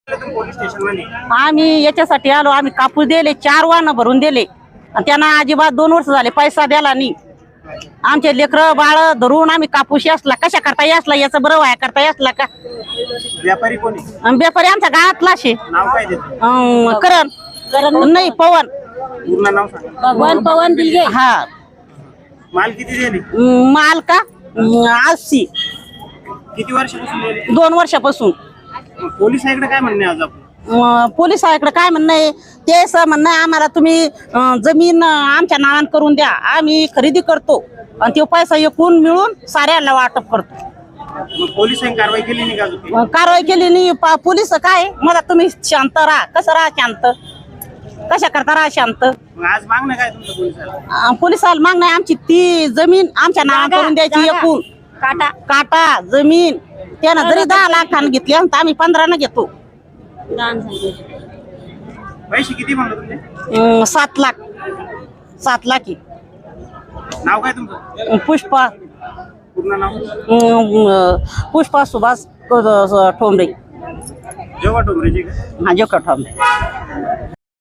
Police station मध्ये आम्ही याच्यासाठी आलो, आम्ही कापूस दिले 4 वाहन भरून दिले आणि त्यांना अजिबात 2 वर्ष झाले पैसा द्याला नाही. आमचे लेकरं बाळ धरून आम्ही कापूस असला कशा करता यासला याचं बरं वाया करता यासला का. व्यापारी कोणी व्यापारी आमच्या गावातला शे नाव काय देते करण नाही पवन पूर्ण नाव सांगा. भगवान पवन दिलगे. हा माल किती दिली माल का 80 किती वर्षापासून दिली 2 वर्षापासून. पोलिसांकडे काय म्हणणे आज आपण पोलिसांकडे काय म्हणणं आहे ते असं म्हणणं आहे आम्हाला तुम्ही जमीन आमच्या नावान करून द्या, आम्ही खरेदी करतो आणि तो पैसा एकूण मिळून साऱ्याला वाटप करतो. पोलिसांनी कारवाई केली नाही का अजून? कारवाई केली नाही. पोलीस काय मला तुम्ही शांत राहा. कसं राहा शांत, कशा करता राहा शांत. मग आज मागणं काय तुमचं पोलिसाला? पोलिसाला मागणं आहे आमची ती जमीन आमच्या नावान करून द्यायची एकूण. काटा जमीन त्यानं जरी 10 लाखानं घेतली तर आम्ही 15 घेतो. पैसे किती म्हणलं तुमचे? 7 लाख 7 लाख. नाव काय तुमचं? पुष्पा पूर्ण नाव? पुष्पा सुभाष ठोंबरे. जेव्हा डोंगरेची का? हा जोका ठोंबरे.